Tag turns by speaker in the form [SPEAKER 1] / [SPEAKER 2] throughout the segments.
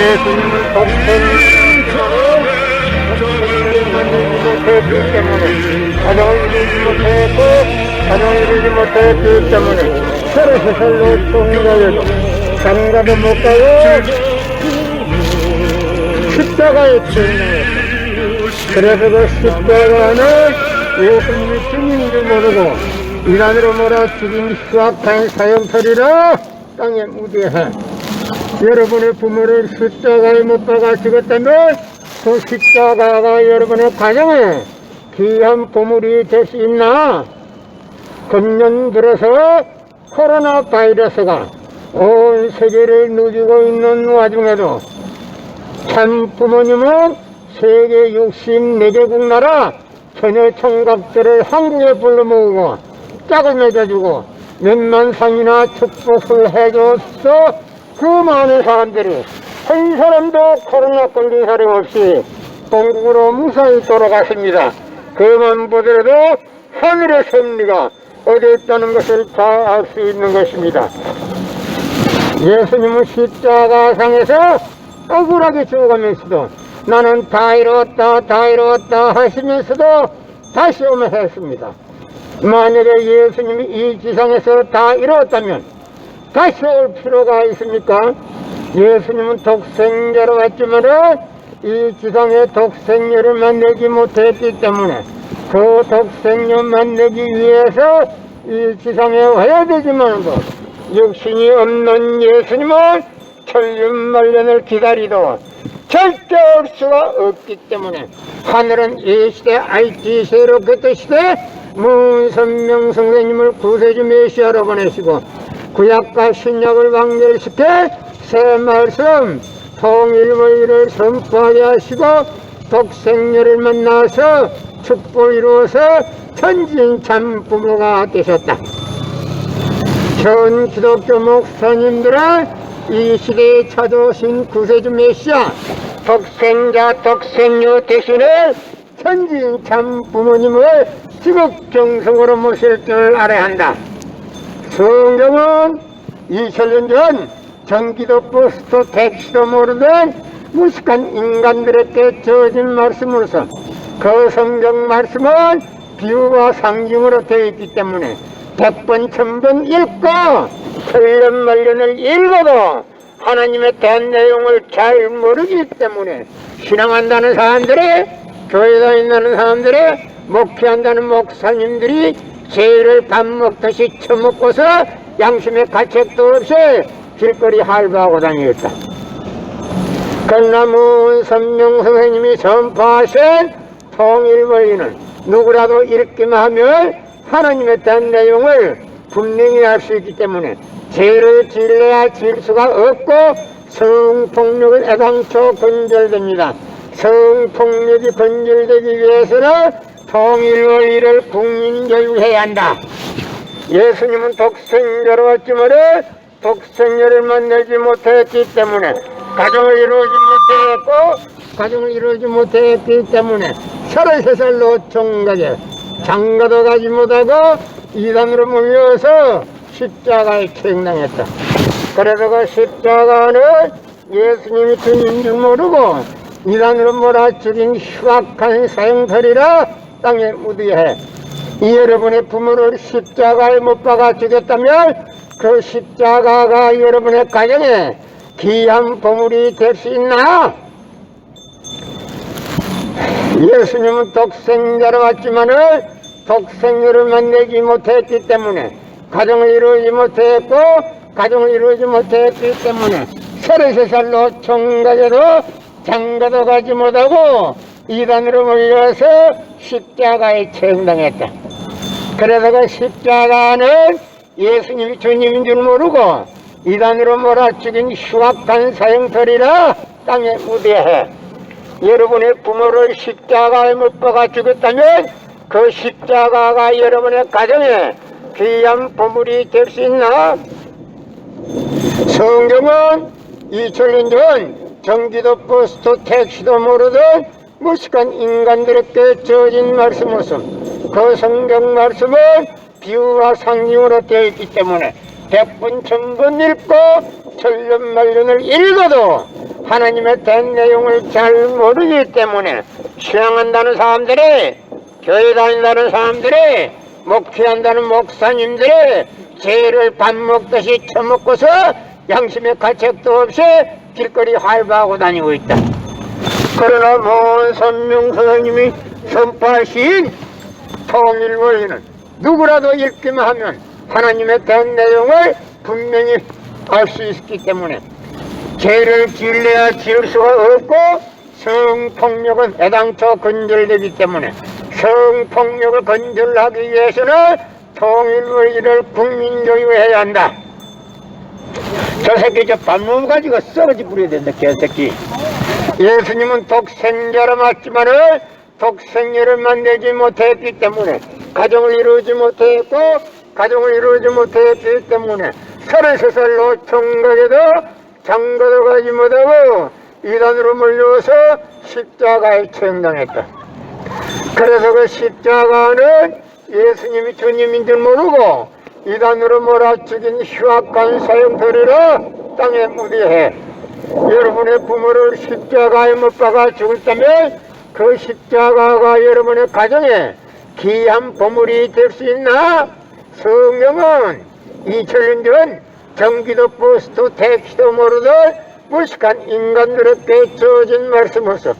[SPEAKER 1] 예수님을 못했기 때문에 가정을 이루지 못했고 가정을 이루지 못했기 때문에 서로서로 동료여도 장가도 못 가고 십자가에 태어났다. 그래서 그 십자가는 예수님이 주님인 줄 모르고 이란으로 몰아 죽인 흉악한 사형터리라 땅에 무대해 여러분의 부모를 십자가에 못 박아 죽었다면 그 십자가가 여러분의 가정에 귀한 보물이 될 수 있나? 금년 들어서 코로나 바이러스가 온 세계를 누비고 있는 와중에도 참 부모님은 세계 64개국 나라 처녀 총각들을 한국에 불러 모으고 짝을 맺어주고 몇만 상이나 축복을 해줬어. 그 많은 사람들이 한 사람도 코로나 걸린 사람 없이 본국으로 무사히 돌아갔습니다. 그만 보더라도 하늘의 섭리가 어디 있다는 것을 다 알 수 있는 것입니다. 예수님은 십자가상에서 억울하게 죽어가면서도 나는 다 이루었다 하시면서도 다시 오며 했습니다. 만약에 예수님이 이 지상에서 다 이루었다면 다시 올 필요가 있습니까? 예수님은 독생자로 왔지만은 이 지상에 독생녀를 만나지 못했기 때문에 그 독생녀 만나기 위해서 이 지상에 와야 되지만도 육신이 없는 예수님은 천륜만년을 기다리도 절대 올 수가 없기 때문에 하늘은 이 시대 IT 세로켓 시대 문선명 선생님을 구세주 메시아로 보내시고 구약과 신약을 완결시켜 새 말씀 통일의를 선포하게 하시고 독생녀를 만나서 축복을 이루어서 천진 참 부모가 되셨다. 전 기독교 목사님들은 이 시대에 찾아오신 구세주 메시아 독생자 독생녀 대신에 천진 참 부모님을 지극정성으로 모실 줄 알아야 한다. 성경은 2000년 전 전기도 버스도 택시도 모르던 무식한 인간들에게 주어진 말씀으로서 그 성경 말씀은 비유와 상징으로 되어 있기 때문에 100번 1000번 읽고 천년만년을 읽어도 하나님에 대한 내용을 잘 모르기 때문에 신앙한다는 사람들이 교회 다닌다는 사람들이 목회한다는 목사님들이 죄를 밥 먹듯이 처먹고서 양심의 가책도 없이 길거리 할부하고 다니겠다. 그러나 문선명 선생님이 전파하신 통일원리는 누구라도 읽기만 하면 하나님에 대한 내용을 분명히 알 수 있기 때문에 죄를 질러야 질 수가 없고 성폭력은 애당초 건절됩니다. 성폭력이 건절되기 위해서는 통일원리를 국민교육해야 한다. 예수님은 독생자로 왔지만 독생녀를 만나지 못했기 때문에 가정을 이루지 못했기 때문에 33살 노총각에 장가도 가지 못하고 이단으로 몰려서 십자가에 책당했다. 그래서 그 십자가는 예수님이 주님 줄 모르고 이단으로 몰아 죽인 흉악한 사형터리라 땅에 묻어야 해. 여러분의 부모를 십자가에 못 박아 죽였다면 그 십자가가 여러분의 가정에 귀한 보물이 될 수 있나? 예수님은 독생자로 왔지만은 독생녀를 만나지 못했기 때문에 가정을 이루지 못했고 가정을 이루지 못했기 때문에 33살 노총각에도 장가도 가지 못하고 이단으로 몰려서 십자가에 처형당했다. 그래서 그 십자가는 예수님이 주님인 줄 모르고 이단으로 몰아 죽인 흉악한 사형터리라 땅에 묻어해. 여러분의 부모를 십자가에 못 박아 죽였다면 그 십자가가 여러분의 가정에 귀한 보물이 될 수 있나? 성경은 2000년 전 전기도 버스도 택시도 모르던 무식한 인간들에게 주어진 말씀으로서 그 성경 말씀은 비유와 상징으로 되어 있기 때문에 100번 1000번 읽고 천년만년을 읽어도 하나님의 된 내용을 잘 모르기 때문에 신앙한다는 사람들이, 교회 다닌다는 사람들이, 목회한다는 목사님들이 죄를 밥 먹듯이 처먹고서 양심의 가책도 없이 길거리 활보하고 다니고 있다. 그러나 먼 선명 선생님이 선포하신 통일원리는 누구라도 읽기만 하면 하나님의 된 내용을 분명히 알 수 있기 때문에 죄를 지을래야 지을 수가 없고, 성폭력은 애당초 근절되기 때문에 성폭력을 근절하기 위해서는 통일원리를 국민교육해야 한다. 저 새끼 저 밥몸 가지고 썩어지 부려야 된다, 개새끼. 예수님은 독생자로 맞지만은 독생녀를 만들지 못했기 때문에, 가정을 이루지 못했고 가정을 이루지 못했기 때문에 33살로 총각에도 장가도 가지 못하고 이단으로 몰려서 십자가에 처형당했다. 그래서 그 십자가는 예수님이 주님인 줄 모르고 이단으로 몰아치긴 흉악한 사형터리로 땅에 묻어해. 여러분의 부모를 십자가에 못 박아 죽었다면 그 십자가가 여러분의 가정에 귀한 보물이 될 수 있나? 성경은 2000년 전 경기도 버스도 택시도 모르던 무식한 인간들에게 주어진 말씀으로서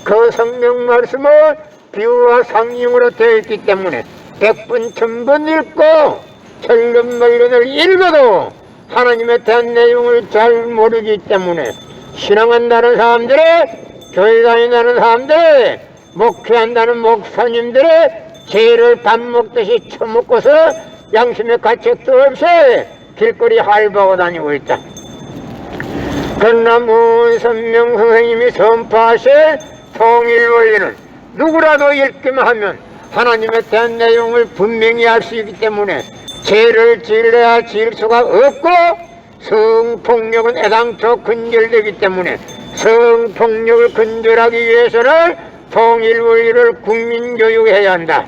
[SPEAKER 1] 그 성경 말씀은 비유와 상징으로 되어 있기 때문에 100번 1000번 읽고 천년만년을 읽어도 하나님에 대한 내용을 잘 모르기 때문에 신앙한다는 사람들이, 교회 다닌다는 사람들이, 목회한다는 목사님들이 죄를 밥 먹듯이 처먹고서 양심의 가책도 없이 길거리 활보하고 다니고 있다. 그러나 문선명 선생님이 선포하신 통일원리는 누구라도 읽기만 하면 하나님에 대한 내용을 분명히 알 수 있기 때문에 죄를 지을래야 지을 수가 없고, 성폭력은 애당초 근절되기 때문에 성폭력을 근절하기 위해서는 통일원리를 국민교육해야 한다.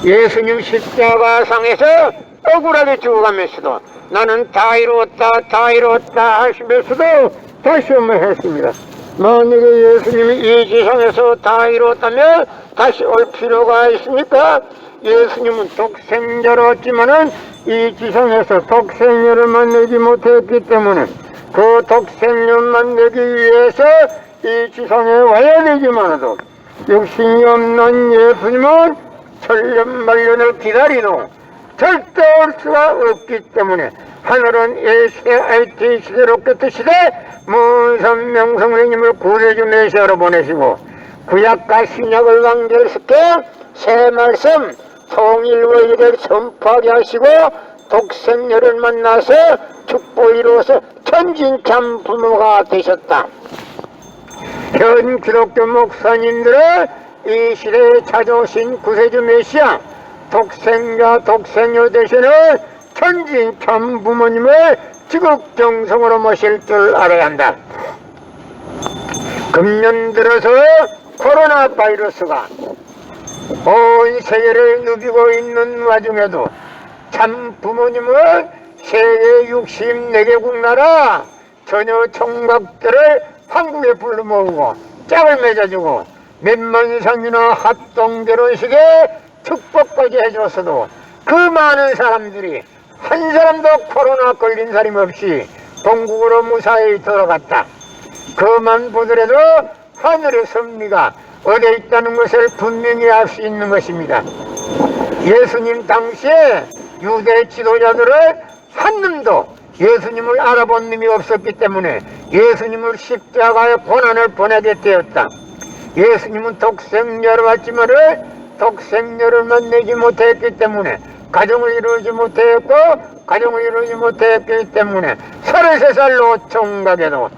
[SPEAKER 1] 예수님 십자가상에서 억울하게 죽어가면서도 나는 다 이루었다 다 이루었다 하시면서도 다시 한번 했습니다. 만약에 예수님이 이 지상에서 다 이루었다면 다시 올 필요가 있습니까? 예수님은 독생자로 왔지만은 이 지상에서 독생녀를 만나지 못했기 때문에 그 독생녀를 만나기 위해서 이 지상에 와야 되지만도 육신이 없는 예수님은 천년만년을 기다리도 절대 올 수가 없기 때문에 하늘은 IT 시대 로켓 시대 문선명 선생님을 구세주 메시아로 보내시고 구약과 신약을 완결시켜 새 말씀 통일원리를 선포하게 하시고 독생녀를 만나서 축복을 이루어서 천진참 부모가 되셨다. 현 기독교 목사님들은 이 시대에 찾아오신 구세주 메시아 독생자 독생녀 되시는 천진참 부모님을 지극정성으로 모실 줄 알아야 한다. 금년 들어서 코로나 바이러스가 온 세계를 누비고 있는 와중에도 참 부모님은 세계 64개국 나라 전혀 총각들을 한국에 불러 모으고 짝을 맺어주고 몇만 이상이나 합동결혼식에 축복까지 해줬어도 그 많은 사람들이 한 사람도 코로나 걸린 사람 없이 본국으로 무사히 돌아갔다. 그만 보더라도 하늘의 섭리가 어디에 있다는 것을 분명히 알 수 있는 것입니다. 예수님 당시에 유대 지도자들은 한 놈도 예수님을 알아본 놈이 없었기 때문에 예수님을 십자가의 고난을 보내게 되었다. 예수님은 독생자로 왔지만은 독생녀를 만나지 못했기 때문에 가정을 이루지 못했고 가정을 이루지 못했기 때문에 33살로 총각에도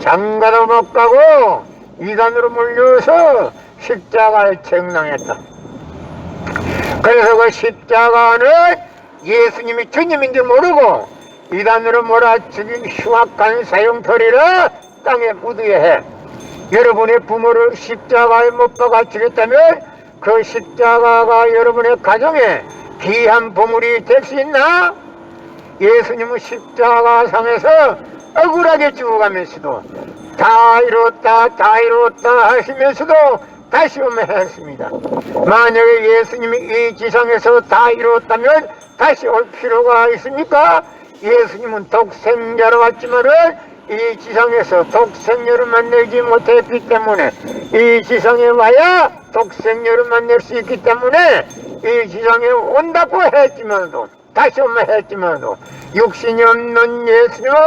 [SPEAKER 1] 장가도 못 가고 이단으로 몰려서 십자가에 책망했다. 그래서 그 십자가는 예수님이 주님인 줄 모르고 이단으로 몰아치긴 흉악한 사형터리라 땅에 묻어야 해. 여러분의 부모를 십자가에 못 박아 죽였다면 그 십자가가 여러분의 가정에 귀한 보물이 될 수 있나? 예수님은 십자가상에서 억울하게 죽어가면서도 다 이뤘다 하시면서도 다시 오매했습니다. 만약에 예수님이 이 지상에서 다 이뤘다면 다시 올 필요가 있습니까? 예수님은 독생자로 왔지만은 이 지상에서 독생녀를 만나지 못했기 때문에, 이 지상에 와야 독생녀를 만날 수 있기 때문에 이 지상에 온다고 했지만도, 다시 오면 했지만도, 육신이 없는 예수님을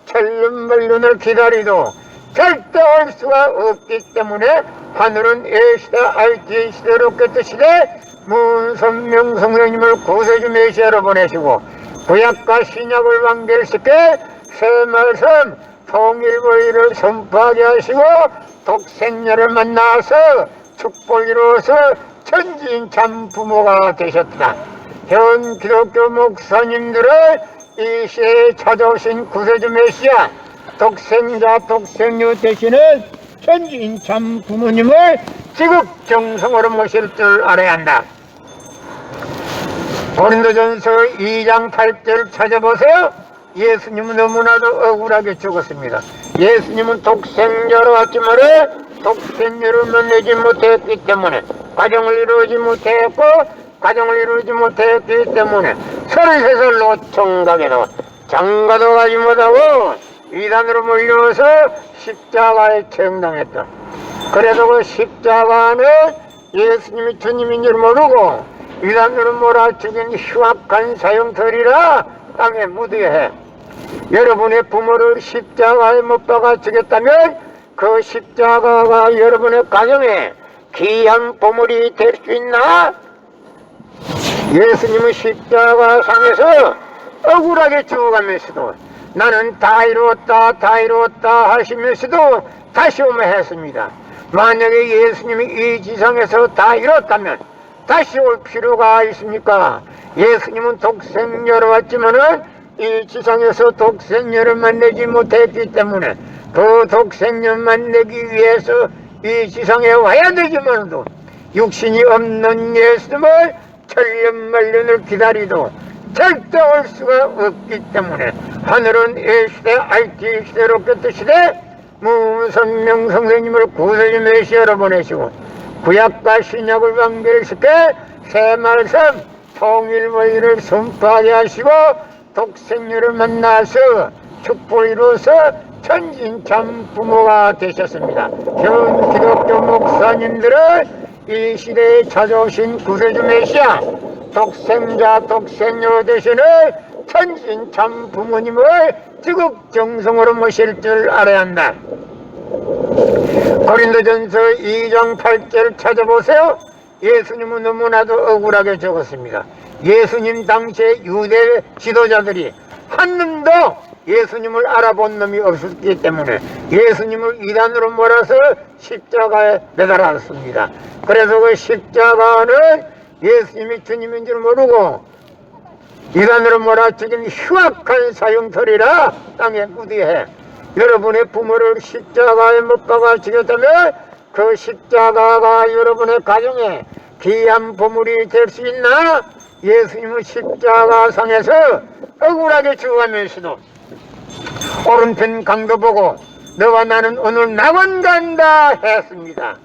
[SPEAKER 1] 천년만년을 기다리도 절대 올 수가 없기 때문에 하늘은 A시대 RT 시대로 깼듯이되 문선명 성령님을 구세주 메시아로 보내시고 구약과 신약을 완결시켜 새 말씀 통일보이를 선포하게 하시고 독생녀를 만나서 축복이로서 천지인 참 부모가 되셨다. 현 기독교 목사님들을 이 시대에 찾아오신 구세주 메시아 독생자 독생녀 되시는 천지인 참 부모님을 지극정성으로 모실 줄 알아야 한다. 고린도전서 2장 8절 찾아보세요. 예수님은 너무나도 억울하게 죽었습니다. 예수님은 독생자로 왔지만 독생녀를 만나지 못했기 때문에, 가정을 이루지 못했고 가정을 이루지 못했기 때문에 33살 노총각에도 장가도 가지 못하고 이단으로 몰려서 십자가에 처형당했다. 그래서 그 십자가는 예수님이 주님인 줄 모르고 이단으로 몰아죽인 흉악한 사형터리라 땅에 묻어야 해. 여러분의 부모를 십자가에 못 박아 죽였다면 그 십자가가 여러분의 가정에 귀한 보물이 될 수 있나? 예수님은 십자가 상에서 억울하게 죽어가면서도 나는 다 이루었다 하시면서도 다시 오면 했습니다. 만약에 예수님이 이 지상에서 다 이뤘다면 다시 올 필요가 있습니까? 예수님은 독생녀로 왔지만은 이 지상에서 독생녀를 만나지 못했기 때문에 그 독생녀 만나기 위해서 이 지상에 와야 되지만도 육신이 없는 예수님을 천년만년을 기다리도 절대 올 수가 없기 때문에 하늘은 A시대 RT 시대로 깼듯이되 문선명 선생님을 구세주 메시아로 보내시고 구약과 신약을 완결시켜 새 말씀 통일보이를 선포하게 하시고 독생녀를 만나서 축복이로서 천진 참 부모가 되셨습니다. 현 기독교 목사님들은 이 시대에 찾아오신 구세주 메시아 독생자 독생녀 되시는 천진 참 부모님을 지극정성으로 모실 줄 알아야 한다. 고린도전서 2장 8절 찾아보세요. 예수님은 너무나도 억울하게 적었습니다. 예수님 당시에 유대 지도자들이 한 놈도 예수님을 알아본 놈이 없었기 때문에 예수님을 이단으로 몰아서 십자가에 매달았습니다. 그래서 그 십자가는 예수님이 주님인 줄 모르고 이단으로 몰아 죽인 흉악한 사형터리라 땅에 묻어야 해. 여러분의 부모를 십자가에 못 박아 죽였다면 그 십자가가 여러분의 가정에 귀한 보물이 될 수 있나? 예수님은 십자가 상에서 억울하게 죽어가면서도 오른편 강도 보고 너와 나는 오늘 낙원 간다 했습니다.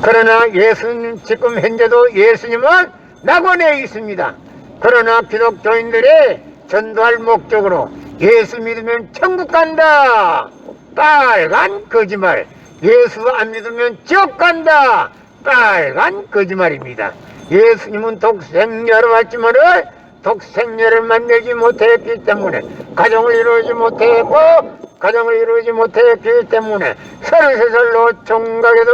[SPEAKER 1] 그러나 예수님 지금 현재도 예수님은 낙원에 있습니다. 그러나 기독교인들이 전도할 목적으로 예수 믿으면 천국 간다, 빨간 거짓말. 예수 안 믿으면 지옥 간다, 빨간 거짓말입니다. 예수님은 독생자로 왔지만은 독생녀를 만나지 못했기 때문에 가정을 이루지 못했고 가정을 이루지 못했기 때문에 33살 노총각에도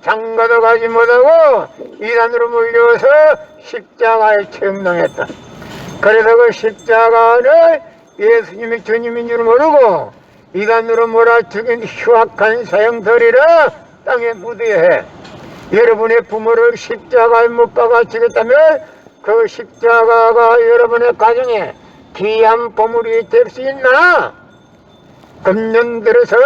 [SPEAKER 1] 장가도 가지 못하고 이단으로 물려서 십자가에 처형당했다. 그래서 그 십자가는 예수님이 주님인 줄 모르고 이단으로 몰아 죽인 흉악한 사형터리라 땅에 묻어야 해. 여러분의 부모를 십자가에 못 박아 죽였다면 그 십자가가 여러분의 가정에 귀한 보물이 될 수 있나? 금년 들어서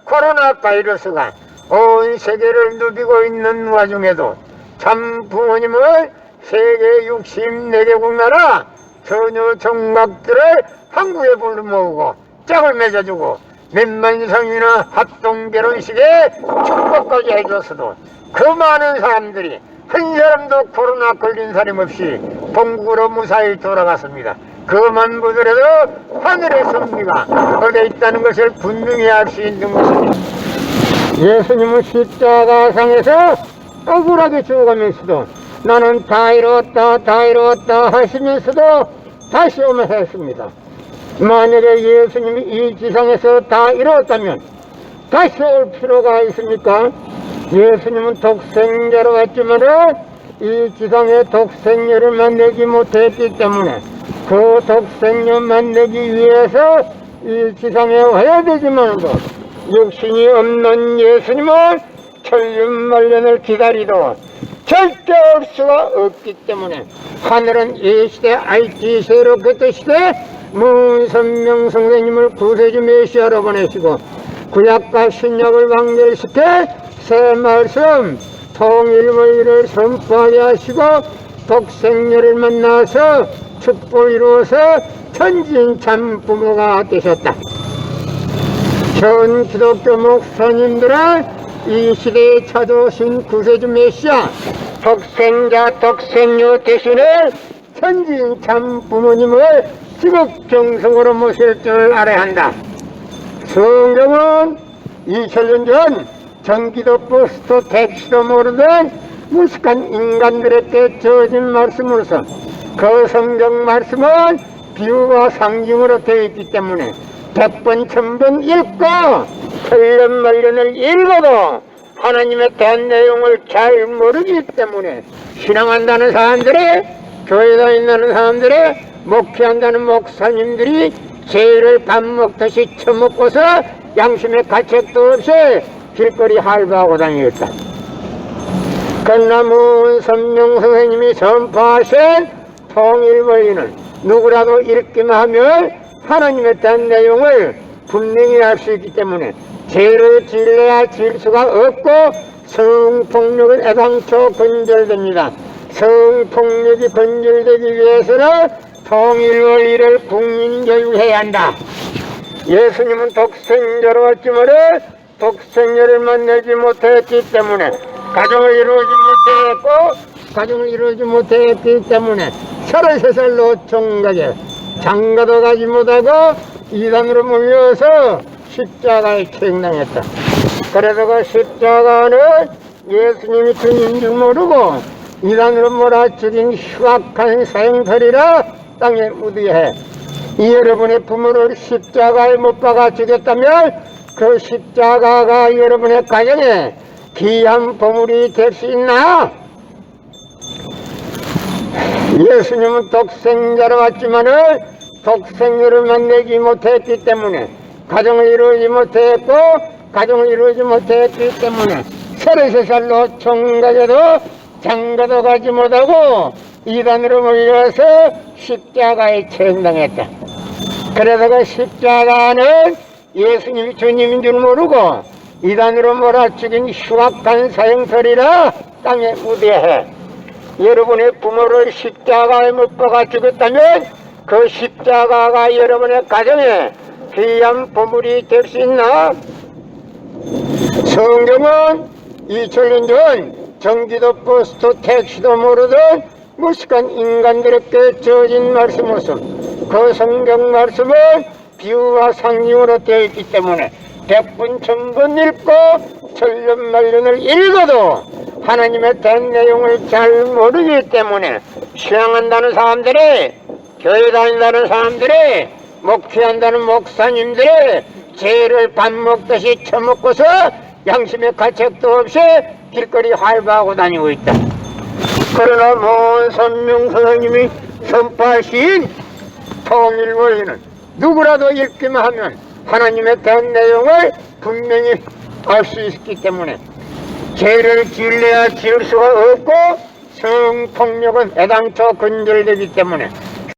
[SPEAKER 1] 코로나 바이러스가 온 세계를 누비고 있는 와중에도 참 부모님은 세계 64개국 나라 처녀 총각들을 한국에 불러모으고 짝을 맺어주고 몇만 성이나 합동 결혼식에 축복까지 해줬어도 그 많은 사람들이 한 사람도 코로나 걸린 사람 없이 본국으로 무사히 돌아갔습니다. 그만 보더라도 하늘의 섭리가 어디에 있다는 것을 분명히 알 수 있는 것입니다. 예수님은 십자가상에서 억울하게 죽어가면서도 나는 다 이루었다 하시면서도 다시 오면 했습니다. 만약에 예수님이 이 지상에서 다 이루었다면 다시 올 필요가 있습니까? 예수님은 독생자로 왔지만은 이 지상에 독생녀를 만나지 못했기 때문에 그 독생녀 만나기 위해서 이 지상에 와야 되지만도 육신이 없는 예수님은 천년만년을 기다리도 절대 올 수가 없기 때문에 하늘은 이 시대 IT 세로 그때 시대 문선명 선생님을 구세주 메시아로 보내시고 구약과 신약을 완결시켜 새 말씀 통일의를 선포하게 하시고 독생녀를 만나서 축복을 이루어서 천진 참 부모가 되셨다. 전 기독교 목사님들은 이 시대에 찾아오신 구세주 메시아 독생자 독생녀 대신에 천진 참 부모님을 지극정성으로 모실 줄 알아야 한다. 성경은 2000년 전 전기도 버스도 택시도 모르던 무식한 인간들에게 주어진 말씀으로서 그 성경 말씀은 비유와 상징으로 되어 있기 때문에 100번 1000번 읽고 천년만년을 읽어도 하나님에 대한 내용을 잘 모르기 때문에 신앙한다는 사람들이 교회 다닌다는 사람들이 목회한다는 목사님들이 죄를 밥 먹듯이 처먹고서 양심의 가책도 없이 길거리 할바하고 다니겠다. 그러나 문선명 선생님이 선포하신 통일원리는 누구라도 읽기만 하면 하나님에 대한 내용을 분명히 알 수 있기 때문에 죄를 질러야 질 수가 없고 성폭력은 애당초 건절됩니다. 성폭력이 건절되기 위해서는 통일원리를 국민교육해야 한다. 예수님은 독생자로 왔지만 독생자를 만나지 못했기 때문에 가정을 이루지 못했기 때문에 33살 노총각에 장가도 가지 못하고 이단으로 몰려서 십자가에 책당했다. 그래서 그 십자가는 예수님이 주인 줄 모르고 이단으로 몰아죽인 흉악한 사형살이라 땅에 묻어야 해. 여러분의 부모를 십자가에 못 박아 죽였다면 그 십자가가 여러분의 가정에 귀한 보물이 될 수 있나? 예수님은 독생자로 왔지만은 독생녀를 만나지 못했기 때문에 가정을 이루지 못했기 때문에 33살 노총각에도 장가도 가지 못하고 이단으로 몰려서 십자가에 처형당했다. 그래서 그 십자가는 예수님이 주님인 줄 모르고 이단으로 몰아죽인 흉악한 사형살이라 땅에 묻어야 해. 여러분의 부모를 십자가에 못 박아 죽였다면 그 십자가가 여러분의 가정에 귀한 보물이 될 수 있나? 성경은 2000년 전 전기도 버스도 택시도 모르던 무식한 인간들에게 주어진 말씀으로서 그 성경 말씀은 비유와 상징으로 되어 있기 때문에 100번 1000번 읽고 천년만년을 읽어도 하나님에 대한 내용을 잘 모르기 때문에 신앙한다는 사람들이 교회 다닌다는 사람들이 목회한다는 목사님들이 죄를 밥 먹듯이 처먹고서 양심의 가책도 없이 길거리 활보하고 다니고 있다. 그러나 문선명 선생님이 선포하신 통일원리는 누구라도 읽기만 하면 하나님에 대한 내용을 분명히 알 수 있기 때문에 죄를 지으려야 지을 수가 없고 성폭력은 애당초 건절되기 때문에